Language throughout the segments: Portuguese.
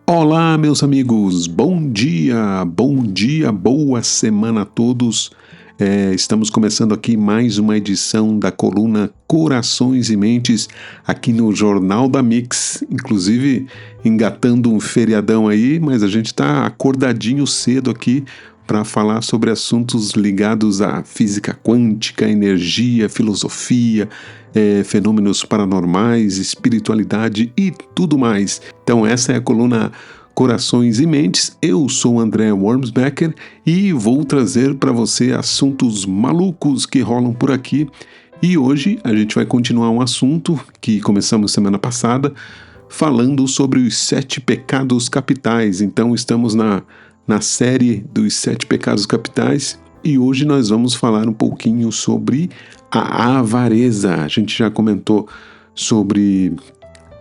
Olá, meus amigos, bom dia, boa semana a todos. Estamos começando aqui mais uma edição da coluna Corações e Mentes aqui no Jornal da Mix, inclusive engatando um feriadão aí, mas a gente está acordadinho cedo aqui para falar sobre assuntos ligados à física quântica, energia, filosofia, fenômenos paranormais, espiritualidade e tudo mais. Então essa é a coluna Corações e Mentes. Eu sou André Wormsbecker e vou trazer para você assuntos malucos que rolam por aqui. E hoje a gente vai continuar um assunto que começamos semana passada, falando sobre os 7 pecados capitais. Então estamos na série dos 7 pecados capitais e hoje nós vamos falar um pouquinho sobre a avareza. A gente já comentou sobre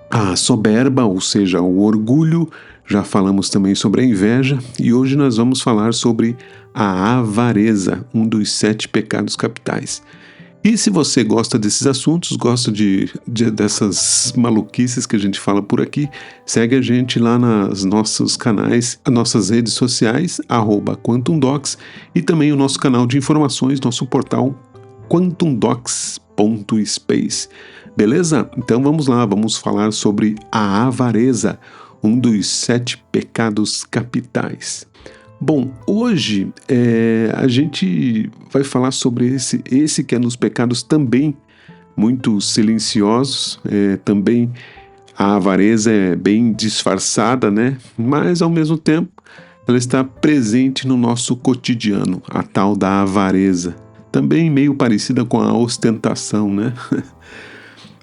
a soberba, ou seja, o orgulho, já falamos também sobre a inveja e hoje nós vamos falar sobre a avareza, um dos 7 pecados capitais. E se você gosta desses assuntos, gosta dessas maluquices que a gente fala por aqui, segue a gente lá nos nossos canais, nossas redes sociais, @QuantumDocs, e também o nosso canal de informações, nosso portal quantumdocs.space. Beleza? Então vamos lá, vamos falar sobre a avareza, um dos 7 pecados capitais. Bom, hoje a gente vai falar sobre esse que é nos pecados também muito silenciosos, também a avareza é bem disfarçada, né? Mas ao mesmo tempo ela está presente no nosso cotidiano, a tal da avareza, também meio parecida com a ostentação, né?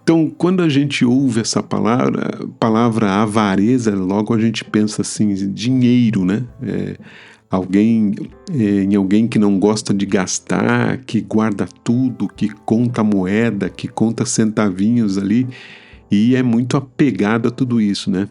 Então, quando a gente ouve essa palavra avareza, logo a gente pensa assim, dinheiro, né? Em alguém que não gosta de gastar, que guarda tudo, que conta moeda, que conta centavinhos ali, e é muito apegado a tudo isso, né?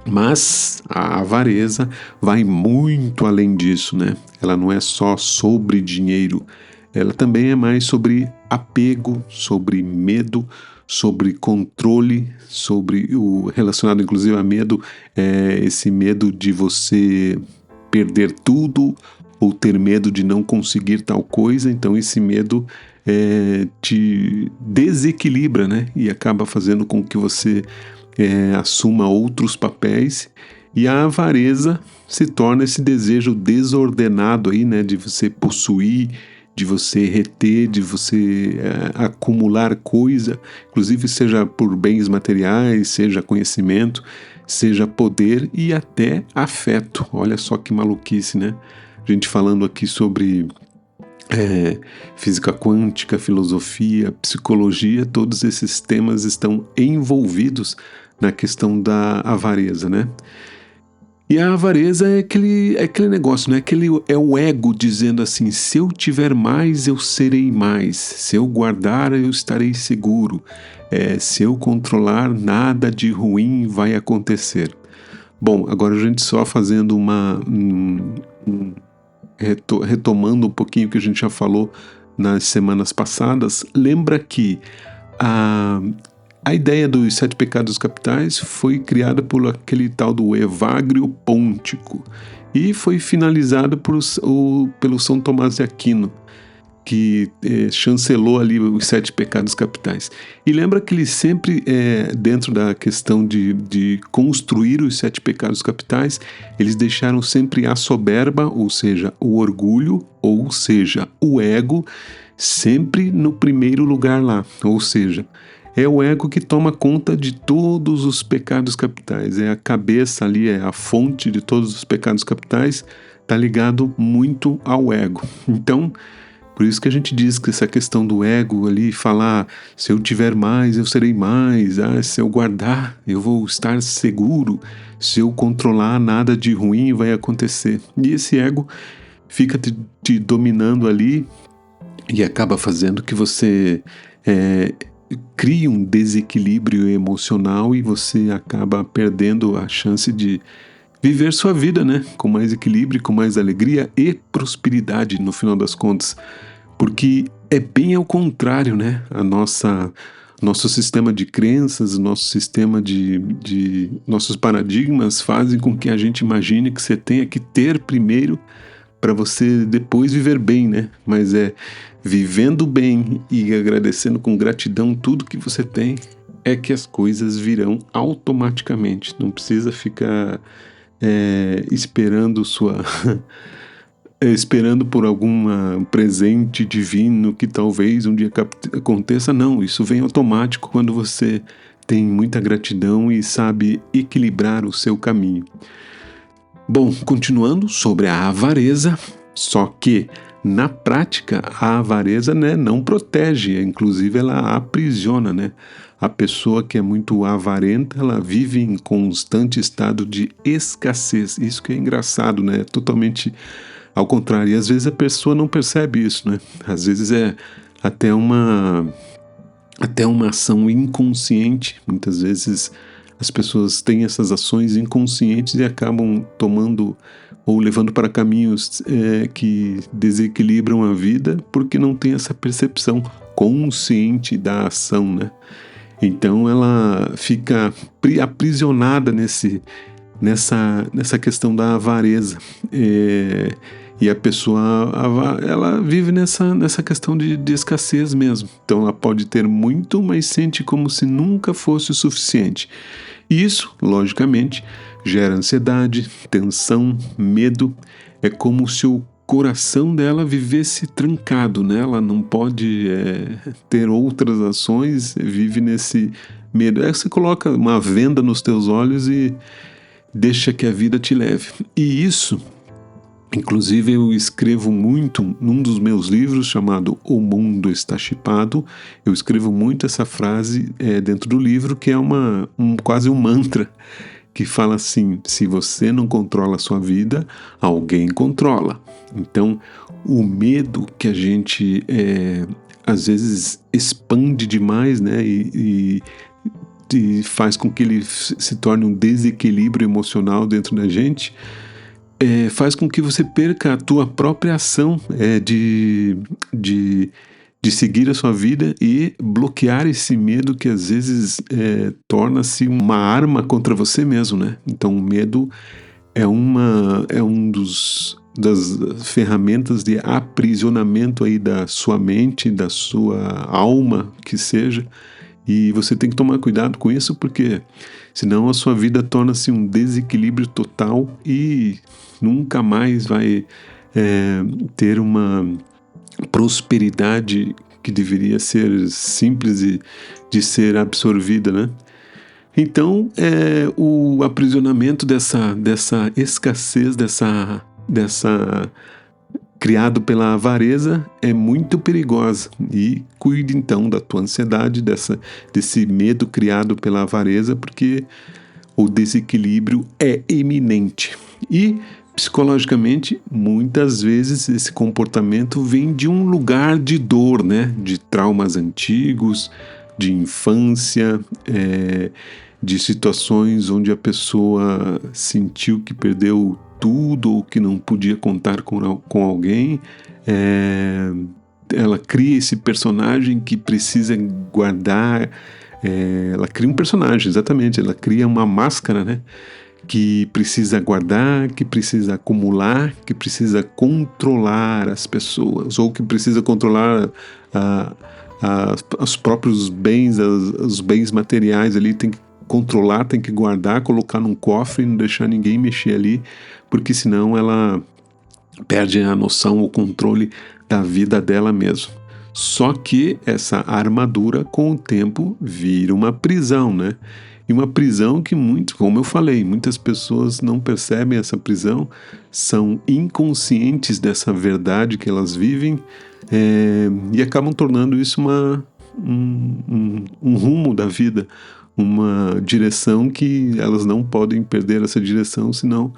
Mas a avareza vai muito além disso, né? Ela não é só sobre dinheiro, ela também é mais sobre apego, sobre medo, sobre controle, sobre o relacionado inclusive a medo, esse medo de você perder tudo ou ter medo de não conseguir tal coisa. Então esse medo te desequilibra, né? E acaba fazendo com que você assuma outros papéis, e a avareza se torna esse desejo desordenado aí, né? De você possuir, de você reter, de você acumular coisa, inclusive seja por bens materiais, seja conhecimento, seja poder e até afeto. Olha só que maluquice, né? A gente falando aqui sobre física quântica, filosofia, psicologia, todos esses temas estão envolvidos na questão da avareza, né? E a avareza é aquele negócio, né? É o ego dizendo assim: se eu tiver mais, eu serei mais. Se eu guardar, eu estarei seguro. Se eu controlar, nada de ruim vai acontecer. Bom, agora a gente só fazendo retomando um pouquinho o que a gente já falou nas semanas passadas, lembra que a ideia dos 7 pecados capitais foi criada por aquele tal do Evagrio Pôntico e foi finalizada pelo São Tomás de Aquino, que chancelou ali os 7 pecados capitais. E lembra que ele sempre, dentro da questão de construir os 7 pecados capitais, eles deixaram sempre a soberba, ou seja, o orgulho, ou seja, o ego, sempre no primeiro lugar lá. Ou seja, é o ego que toma conta de todos os pecados capitais, é a cabeça ali, é a fonte de todos os pecados capitais, está ligado muito ao ego. Então, por isso que a gente diz que essa questão do ego ali, falar, se eu tiver mais, eu serei mais, se eu guardar, eu vou estar seguro, se eu controlar, nada de ruim vai acontecer. E esse ego fica te dominando ali e acaba fazendo que você cria um desequilíbrio emocional e você acaba perdendo a chance de viver sua vida, né? Com mais equilíbrio, com mais alegria e prosperidade no final das contas. Porque é bem ao contrário, né? Nosso sistema de crenças, nosso sistema nossos paradigmas fazem com que a gente imagine que você tenha que ter primeiro para você depois viver bem, né? Mas é vivendo bem e agradecendo com gratidão tudo que você tem, é que as coisas virão automaticamente. Não precisa ficar esperando esperando por algum presente divino que talvez um dia aconteça. Não, isso vem automático quando você tem muita gratidão e sabe equilibrar o seu caminho. Bom, continuando sobre a avareza, só que na prática a avareza, né, não protege, inclusive ela aprisiona, né? A pessoa que é muito avarenta, ela vive em constante estado de escassez. Isso que é engraçado, né? Totalmente ao contrário. E às vezes a pessoa não percebe isso, né? Às vezes é até uma ação inconsciente. Muitas vezes as pessoas têm essas ações inconscientes e acabam tomando ou levando para caminhos que desequilibram a vida porque não tem essa percepção consciente da ação, né? Então ela fica aprisionada nessa questão da avareza. E a pessoa, ela vive nessa questão de escassez mesmo. Então ela pode ter muito, mas sente como se nunca fosse o suficiente. E isso, logicamente, gera ansiedade, tensão, medo. É como se o coração dela vivesse trancado, né? Ela não pode ter outras ações, vive nesse medo. Você coloca uma venda nos teus olhos e deixa que a vida te leve. E isso, inclusive, eu escrevo muito num dos meus livros chamado O Mundo Está Chipado. Eu escrevo muito essa frase dentro do livro, que é quase um mantra, que fala assim: se você não controla a sua vida, alguém controla. Então, o medo que a gente às vezes expande demais, né, e faz com que ele se torne um desequilíbrio emocional dentro da gente, faz com que você perca a tua própria ação de seguir a sua vida e bloquear esse medo que às vezes torna-se uma arma contra você mesmo, né? Então o medo é das ferramentas de aprisionamento aí da sua mente, da sua alma, que seja. E você tem que tomar cuidado com isso, porque senão a sua vida torna-se um desequilíbrio total e nunca mais vai ter uma prosperidade que deveria ser simples de ser absorvida, né? Então, o aprisionamento dessa escassez, criado pela avareza, é muito perigosa. E cuide então da tua ansiedade, desse medo criado pela avareza, porque o desequilíbrio é iminente. E psicologicamente, muitas vezes esse comportamento vem de um lugar de dor, né? De traumas antigos, de infância, de situações onde a pessoa sentiu que perdeu tudo ou que não podia contar com alguém. Ela cria esse personagem que precisa guardar. Ela cria um personagem, exatamente. Ela cria uma máscara, né? Que precisa guardar, que precisa acumular, que precisa controlar as pessoas, ou que precisa controlar os próprios bens, os bens materiais ali, tem que controlar, tem que guardar, colocar num cofre e não deixar ninguém mexer ali, porque senão ela perde a noção, o controle da vida dela mesma. Só que essa armadura, com o tempo, vira uma prisão, né? E uma prisão que como eu falei, muitas pessoas não percebem essa prisão, são inconscientes dessa verdade que elas vivem e acabam tornando isso um rumo da vida, uma direção que elas não podem perder essa direção, senão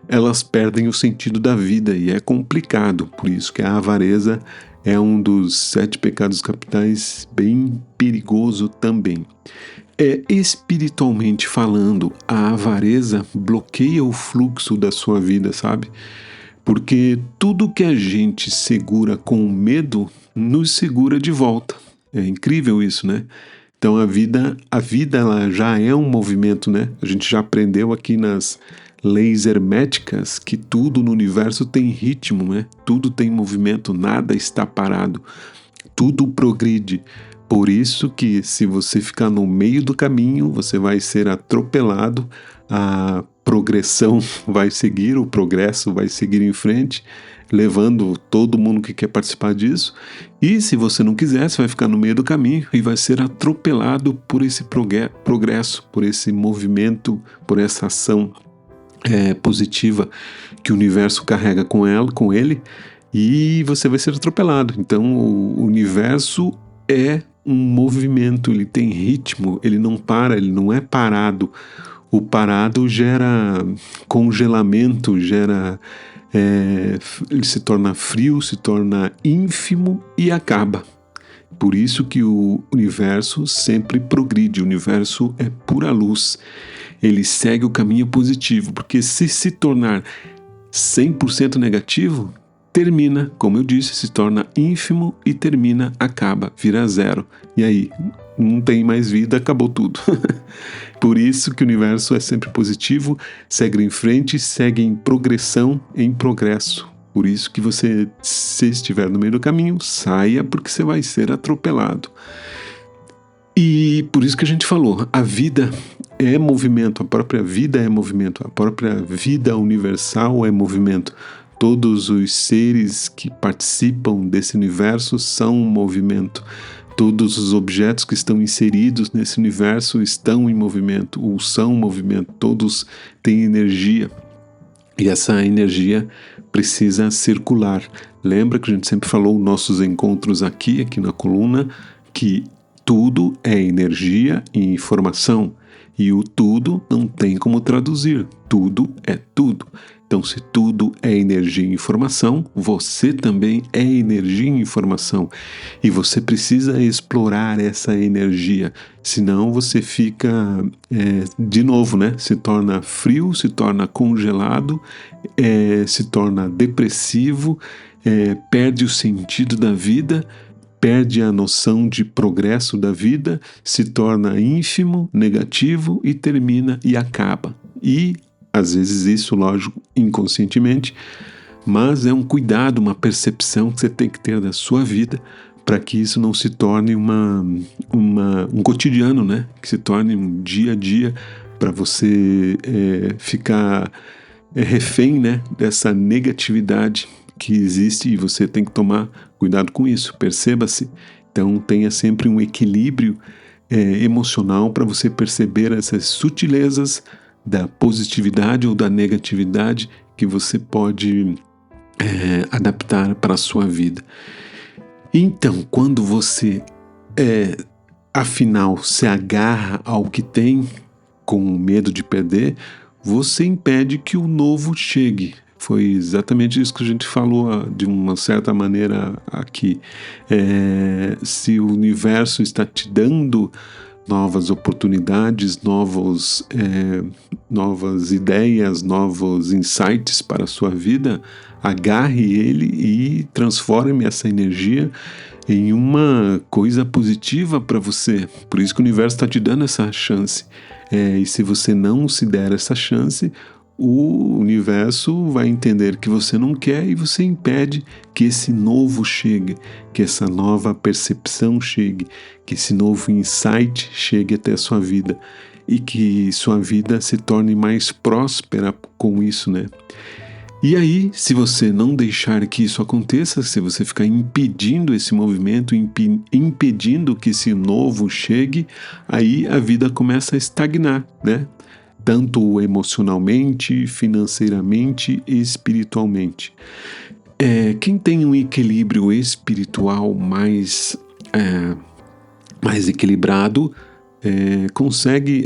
elas perdem o sentido da vida e é complicado. Por isso que a avareza é um dos 7 pecados capitais, bem perigoso também. Espiritualmente falando, a avareza bloqueia o fluxo da sua vida, sabe? Porque tudo que a gente segura com medo nos segura de volta. É incrível isso, né? Então a vida ela já é um movimento, né? A gente já aprendeu aqui nas leis herméticas que tudo no universo tem ritmo, né? Tudo tem movimento, nada está parado, tudo progride. Por isso que se você ficar no meio do caminho, você vai ser atropelado, a progressão vai seguir, o progresso vai seguir em frente, levando todo mundo que quer participar disso. E se você não quiser, você vai ficar no meio do caminho e vai ser atropelado por esse progresso, por esse movimento, por essa ação positiva que o universo carrega com ele, e você vai ser atropelado. Então o universo é um movimento, ele tem ritmo, ele não para, ele não é parado. O parado gera congelamento, ele se torna frio, se torna ínfimo e acaba. Por isso que o universo sempre progride, o universo é pura luz. Ele segue o caminho positivo, porque se tornar 100% negativo, termina, como eu disse, se torna ínfimo e termina, acaba, vira zero. E aí, não tem mais vida, acabou tudo. Por isso que o universo é sempre positivo, segue em frente, segue em progressão, em progresso. Por isso que você, se estiver no meio do caminho, saia, porque você vai ser atropelado. E por isso que a gente falou, a vida é movimento, a própria vida é movimento, a própria vida universal é movimento. Todos os seres que participam desse universo são um movimento. Todos os objetos que estão inseridos nesse universo estão em movimento, ou são movimento. Todos têm energia. E essa energia precisa circular. Lembra que a gente sempre falou nos nossos encontros aqui na coluna, que tudo é energia e informação. E o tudo não tem como traduzir. Tudo é tudo. Então, se tudo é energia e informação, você também é energia e informação. E você precisa explorar essa energia. Senão você fica, de novo, né? Se torna frio, se torna congelado, se torna depressivo, perde o sentido da vida, perde a noção de progresso da vida, se torna ínfimo, negativo e termina e acaba. E às vezes isso, lógico, inconscientemente, mas é um cuidado, uma percepção que você tem que ter da sua vida para que isso não se torne um cotidiano, né? Que se torne um dia a dia para você ficar refém, né? Dessa negatividade que existe, e você tem que tomar cuidado com isso, perceba-se. Então tenha sempre um equilíbrio emocional para você perceber essas sutilezas da positividade ou da negatividade que você pode adaptar para a sua vida. Então, quando você afinal se agarra ao que tem com medo de perder, você impede que o novo chegue. Foi exatamente isso que a gente falou de uma certa maneira aqui. Se o universo está te dando novas oportunidades, novas ideias, novos insights para a sua vida, agarre ele e transforme essa energia em uma coisa positiva para você. Por isso que o universo está te dando essa chance. E se você não se der essa chance, o universo vai entender que você não quer e você impede que esse novo chegue, que essa nova percepção chegue, que esse novo insight chegue até a sua vida e que sua vida se torne mais próspera com isso, né? E aí, se você não deixar que isso aconteça, se você ficar impedindo esse movimento, impedindo que esse novo chegue, aí a vida começa a estagnar, né? Tanto emocionalmente, financeiramente e espiritualmente. Quem tem um equilíbrio espiritual mais equilibrado consegue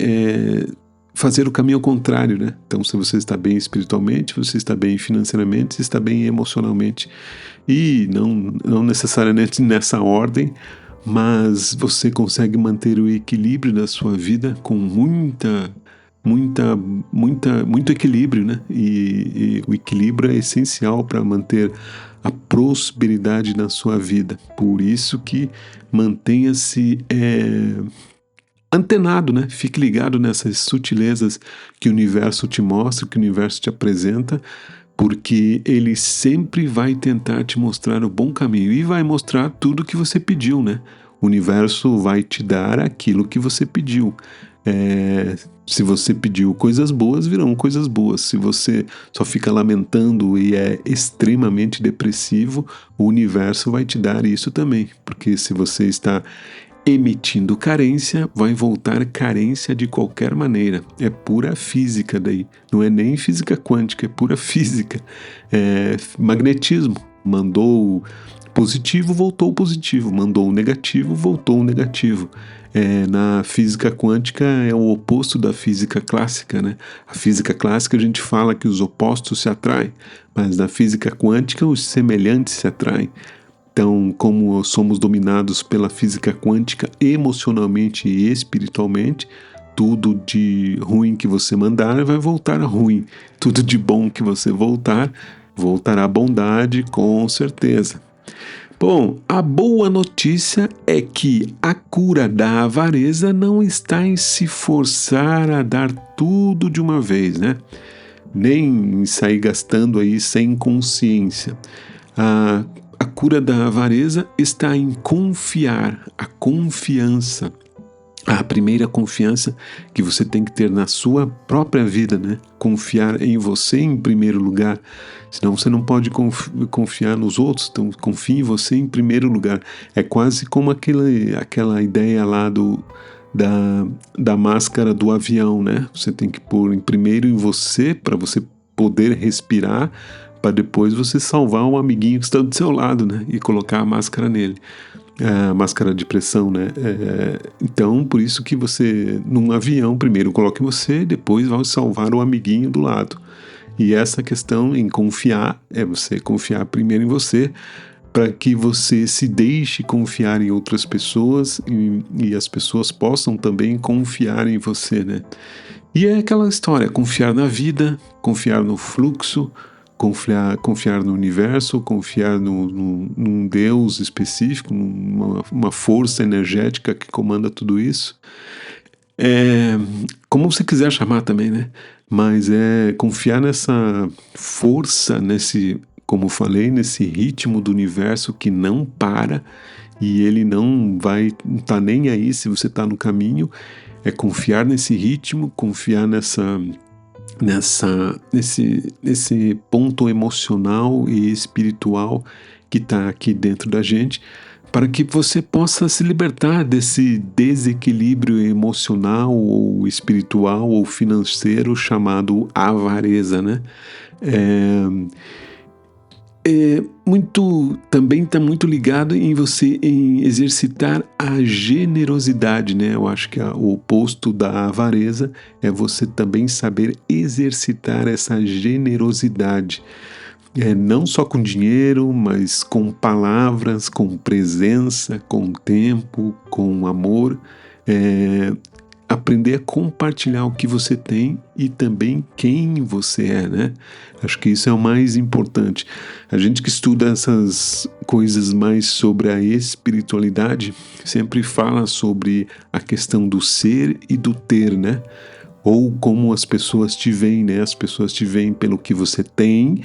fazer o caminho ao contrário, né? Então, se você está bem espiritualmente, você está bem financeiramente, você está bem emocionalmente. E não necessariamente nessa ordem, mas você consegue manter o equilíbrio da sua vida com muito equilíbrio, né? E o equilíbrio é essencial para manter a prosperidade na sua vida. Por isso que mantenha-se antenado, né? Fique ligado nessas sutilezas que o universo te mostra, que o universo te apresenta, porque ele sempre vai tentar te mostrar o bom caminho e vai mostrar tudo que você pediu, né? O universo vai te dar aquilo que você pediu. Se você pediu coisas boas, virão coisas boas. Se você só fica lamentando e é extremamente depressivo, o universo vai te dar isso também. Porque se você está emitindo carência, vai voltar carência de qualquer maneira. É pura física daí. Não é nem física quântica, é pura física. É magnetismo. Mandou positivo, voltou positivo. Mandou negativo, voltou negativo. Na física quântica é o oposto da física clássica, né? A física clássica a gente fala que os opostos se atraem, mas na física quântica os semelhantes se atraem. Então, como somos dominados pela física quântica emocionalmente e espiritualmente, tudo de ruim que você mandar vai voltar ruim. Tudo de bom que você voltará bondade, com certeza. Bom, a boa notícia é que a cura da avareza não está em se forçar a dar tudo de uma vez, né? Nem em sair gastando aí sem consciência. A cura da avareza está em confiar, a confiança. A primeira confiança que você tem que ter na sua própria vida, né? Confiar em você em primeiro lugar. Senão você não pode confiar nos outros. Então confie em você em primeiro lugar. É quase como aquela ideia lá da máscara do avião, né? Você tem que pôr primeiro em você para você poder respirar, para depois você salvar um amiguinho que está do seu lado, né? E colocar a máscara nele. A máscara de pressão, né? Então, por isso que você, num avião, primeiro coloque você, depois vai salvar o amiguinho do lado. E essa questão em confiar, é você confiar primeiro em você, para que você se deixe confiar em outras pessoas e as pessoas possam também confiar em você, né? E é aquela história, confiar na vida, confiar no fluxo, confiar no universo, confiar num Deus específico, numa força energética que comanda tudo isso. Como você quiser chamar também, né? Mas é confiar nessa força, como eu falei, nesse ritmo do universo que não para e ele não tá nem aí se você tá no caminho. É confiar nesse ritmo, confiar nesse ponto emocional e espiritual que está aqui dentro da gente, para que você possa se libertar desse desequilíbrio emocional ou espiritual ou financeiro chamado avareza, né? Também está muito ligado em você em exercitar a generosidade, né? Eu acho que o oposto da avareza é você também saber exercitar essa generosidade. Não só com dinheiro, mas com palavras, com presença, com tempo, com amor. Aprender a compartilhar o que você tem e também quem você é, né? Acho que isso é o mais importante. A gente que estuda essas coisas mais sobre a espiritualidade sempre fala sobre a questão do ser e do ter, né? Ou como as pessoas te veem, né? As pessoas te veem pelo que você tem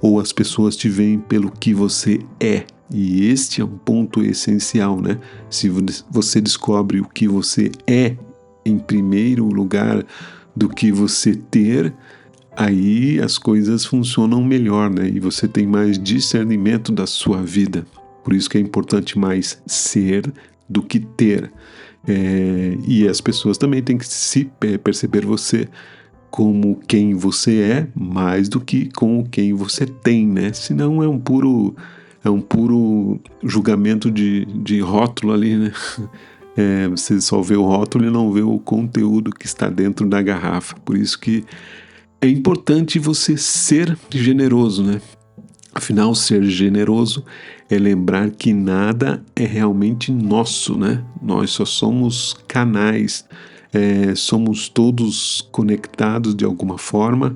ou as pessoas te veem pelo que você é. E este é um ponto essencial, né? Se você descobre o que você é em primeiro lugar do que você ter, aí as coisas funcionam melhor, né? E você tem mais discernimento da sua vida. Por isso que é importante mais ser do que ter. E as pessoas também têm que perceber você como quem você é, mais do que como quem você tem, né? Senão é um puro julgamento de rótulo ali, né? Você só vê o rótulo e não vê o conteúdo que está dentro da garrafa. Por isso que é importante você ser generoso, né? Afinal, ser generoso é lembrar que nada é realmente nosso, né? Nós só somos canais, somos todos conectados de alguma forma,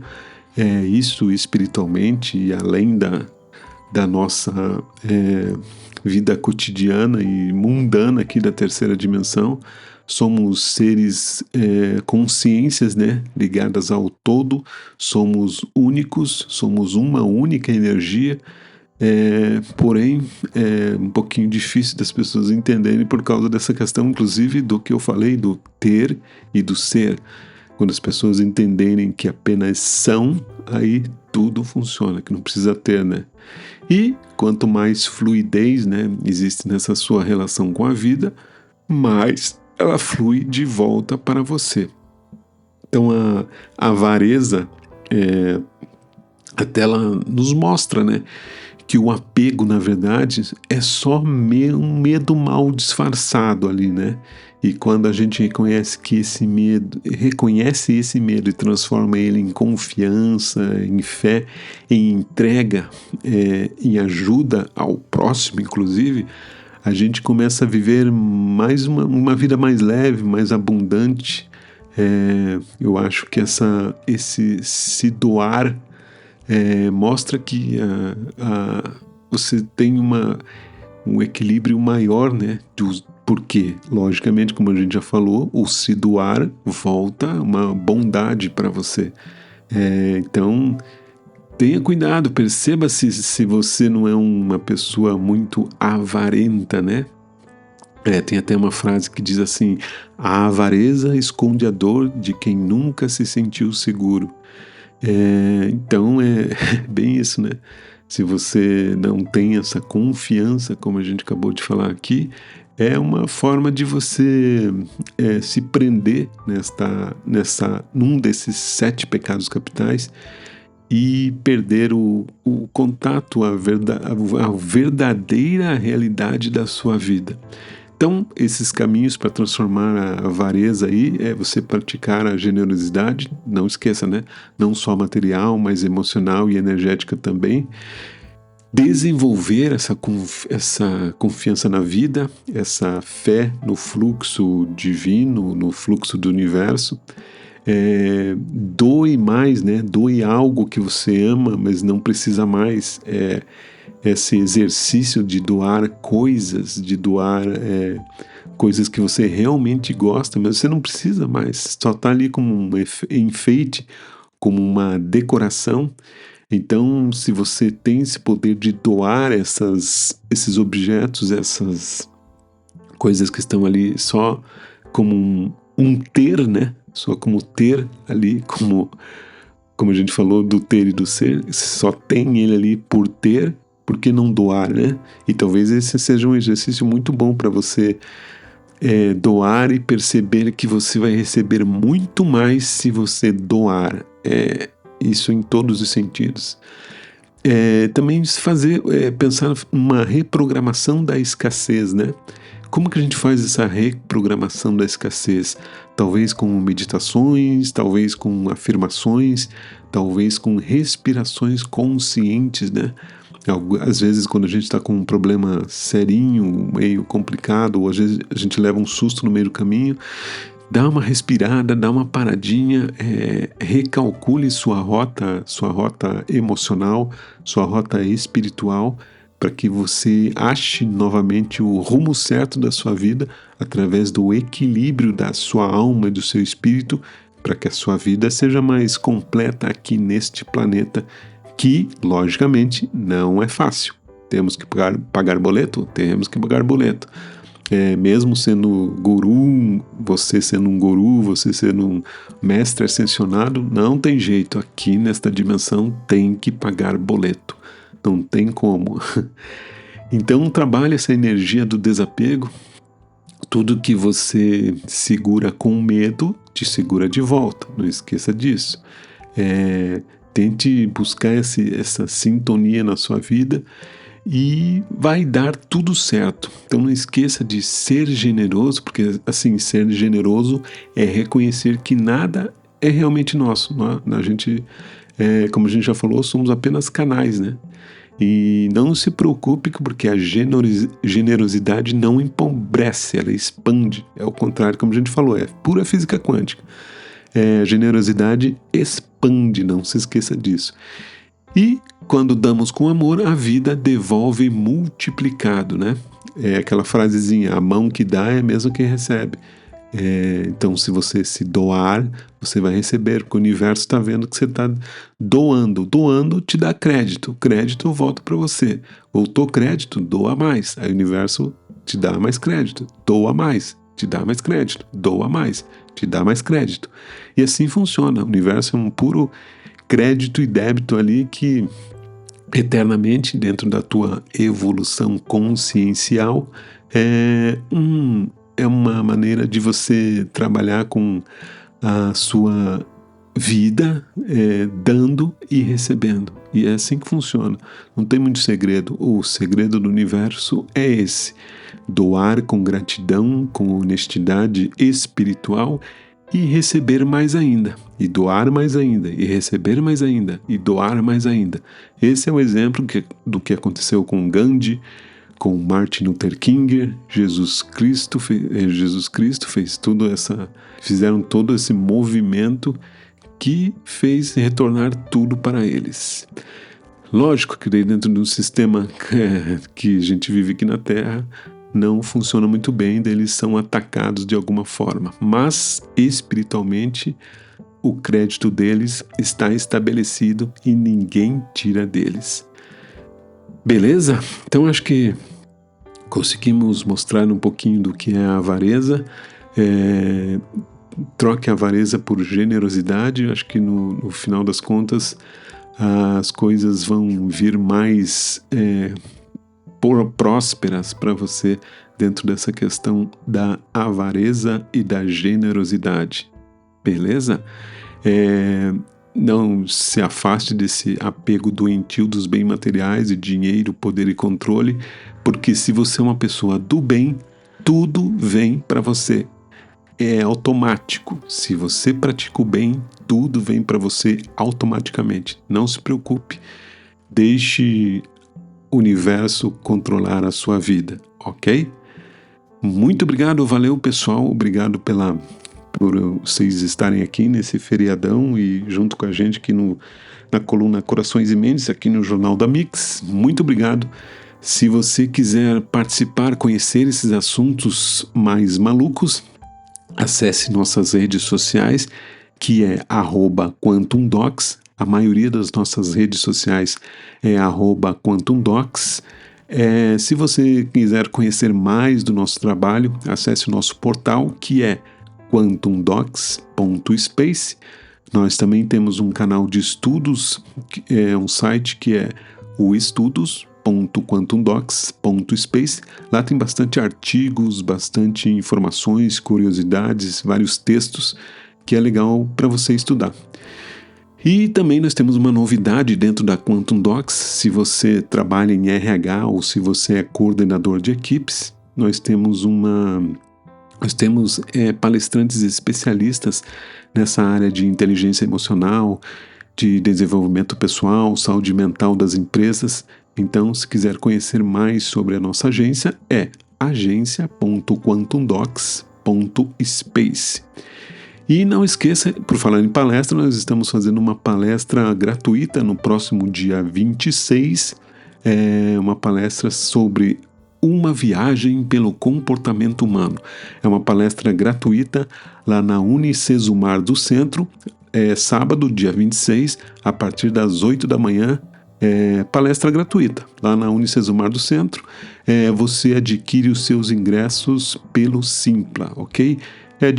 isso espiritualmente e além da nossa vida cotidiana e mundana aqui da terceira dimensão. somos seres consciências, né, ligadas ao todo, somos únicos, somos uma única energia. Porém, é um pouquinho difícil das pessoas entenderem por causa dessa questão, inclusive, do que eu falei, do ter e do ser. Quando as pessoas entenderem que apenas são, aí tudo funciona, que não precisa ter, né? E quanto mais fluidez, né, existe nessa sua relação com a vida, mais ela flui de volta para você. Então a avareza, até ela nos mostra, né, que o apego, na verdade, é só um medo mal disfarçado ali, né? E quando a gente reconhece esse medo e transforma ele em confiança, em fé, em entrega, em ajuda ao próximo, inclusive, a gente começa a viver mais uma vida mais leve, mais abundante. Eu acho que esse se doar mostra que você tem um equilíbrio maior, né? Porque, logicamente, como a gente já falou, o se doar volta uma bondade para você. Então, tenha cuidado, perceba se você não é uma pessoa muito avarenta, né? Tem até uma frase que diz assim: a avareza esconde a dor de quem nunca se sentiu seguro. Então é bem isso, né? Se você não tem essa confiança, como a gente acabou de falar aqui, é uma forma de você se prender num desses 7 pecados capitais e perder o contato, a verdadeira realidade da sua vida. Então, esses caminhos para transformar a avareza aí é você praticar a generosidade, não esqueça, né? Não só material, mas emocional e energética também. Desenvolver essa confiança na vida, essa fé no fluxo divino, no fluxo do universo. Doe mais, né? Doe algo que você ama, mas não precisa mais. Esse exercício de doar coisas, coisas que você realmente gosta, mas você não precisa mais, só está ali como um enfeite, como uma decoração. Então, se você tem esse poder de doar esses objetos, essas coisas que estão ali só como um ter, né? Só como ter ali, como a gente falou do ter e do ser, só tem ele ali por ter. Por que não doar, né? E talvez esse seja um exercício muito bom para você doar e perceber que você vai receber muito mais se você doar. Isso em todos os sentidos. Também pensar numa reprogramação da escassez, né? Como que a gente faz essa reprogramação da escassez? Talvez com meditações, talvez com afirmações, talvez com respirações conscientes, né? Às vezes, quando a gente está com um problema serinho, meio complicado, ou às vezes a gente leva um susto no meio do caminho, dá uma respirada, dá uma paradinha, recalcule sua rota emocional, sua rota espiritual, para que você ache novamente o rumo certo da sua vida através do equilíbrio da sua alma e do seu espírito, para que a sua vida seja mais completa aqui neste planeta, que, logicamente, não é fácil. Temos que pagar boleto? Temos que pagar boleto. Mesmo sendo guru, você sendo um guru, você sendo um mestre ascensionado, não tem jeito. Aqui nesta dimensão tem que pagar boleto. Não tem como. Então, trabalhe essa energia do desapego. Tudo que você segura com medo, te segura de volta. Não esqueça disso. Tente buscar essa sintonia na sua vida e vai dar tudo certo. Então não esqueça de ser generoso, porque assim, ser generoso é reconhecer que nada é realmente nosso. A gente, como a gente já falou, somos apenas canais, né? E não se preocupe, porque a generosidade não empobrece, ela expande. É o contrário, como a gente falou, é pura física quântica. A generosidade expande, não se esqueça disso. E quando damos com amor, a vida devolve multiplicado, né? É aquela frasezinha, a mão que dá é mesmo quem recebe. Então, se você se doar, você vai receber, porque o universo está vendo que você está doando. Doando te dá crédito, crédito volta para você. Voltou crédito, doa mais. Aí o universo te dá mais crédito, doa mais, te dá mais crédito, doa mais, te dá mais crédito. E assim funciona. O universo é um puro crédito e débito ali que eternamente, dentro da tua evolução consciencial, é uma maneira de você trabalhar com a sua vida, dando e recebendo. E é assim que funciona. Não tem muito segredo. O segredo do universo é esse: doar com gratidão, com honestidade espiritual e receber mais ainda, e doar mais ainda, e receber mais ainda, e doar mais ainda. Esse é o exemplo do que aconteceu com Gandhi, com Martin Luther King. Jesus Cristo fez fizeram todo esse movimento que fez retornar tudo para eles. Lógico que dentro de um sistema que a gente vive aqui na Terra, não funciona muito bem, eles são atacados de alguma forma, mas espiritualmente o crédito deles está estabelecido e ninguém tira deles. Beleza? Então acho que conseguimos mostrar um pouquinho do que é a avareza. Troque a avareza por generosidade. Acho que no final das contas as coisas vão vir mais prósperas para você dentro dessa questão da avareza e da generosidade. Beleza? Não se afaste desse apego doentio dos bens materiais e dinheiro, poder e controle, porque se você é uma pessoa do bem, tudo vem para você. É automático. Se você pratica o bem, tudo vem para você automaticamente. Não se preocupe. Deixe o universo controlar a sua vida, ok? Muito obrigado, valeu pessoal, obrigado por vocês estarem aqui nesse feriadão e junto com a gente aqui na coluna Corações e Mentes, aqui no Jornal da Mix. Muito obrigado. Se você quiser participar, conhecer esses assuntos mais malucos, acesse nossas redes sociais, que é @QuantumDocs. A maioria das nossas redes sociais é @QuantumDocs. Se você quiser conhecer mais do nosso trabalho, acesse o nosso portal, que é quantumdocs.space. Nós também temos um canal de estudos, um site que é o estudos.quantumdocs.space. Lá tem bastante artigos, bastante informações, curiosidades, vários textos que é legal para você estudar. E também nós temos uma novidade dentro da Quantum Docs. Se você trabalha em RH ou se você é coordenador de equipes, nós temos palestrantes especialistas nessa área de inteligência emocional, de desenvolvimento pessoal, saúde mental das empresas. Então, se quiser conhecer mais sobre a nossa agência, é agência.quantumdocs.space. E não esqueça, por falar em palestra, nós estamos fazendo uma palestra gratuita no próximo dia 26, uma palestra sobre uma viagem pelo comportamento humano. É uma palestra gratuita lá na Unicesumar do Centro, sábado, dia 26, a partir das 8 da manhã, palestra gratuita, lá na Unicesumar do Centro. Você adquire os seus ingressos pelo Simpla, ok? É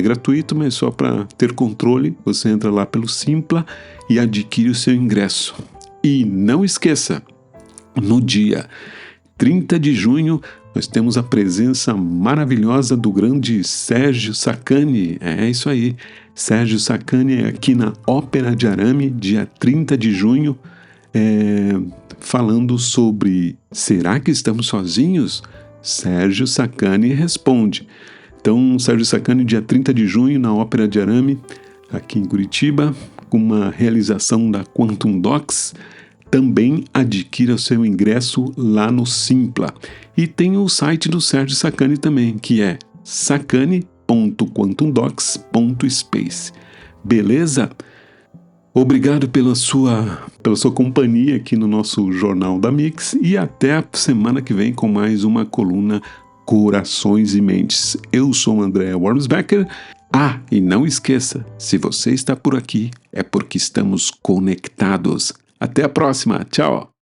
gratuito, mas só para ter controle, você entra lá pelo Simpla e adquire o seu ingresso. E não esqueça, no dia 30 de junho, nós temos a presença maravilhosa do grande Sérgio Sacani. É isso aí, Sérgio Sacani aqui na Ópera de Arame, dia 30 de junho, falando sobre: será que estamos sozinhos? Sérgio Sacani responde. Então, Sérgio Sacani, dia 30 de junho, na Ópera de Arame, aqui em Curitiba, com uma realização da Quantum Docs. Também adquira o seu ingresso lá no Simpla. E tem o site do Sérgio Sacani também, que é sacani.quantumdocs.space. Beleza? Obrigado pela sua companhia aqui no nosso Jornal da Mix e até a semana que vem com mais uma coluna corações e mentes. Eu sou o André Wormsbecker. Ah, e não esqueça, se você está por aqui, é porque estamos conectados. Até a próxima, tchau!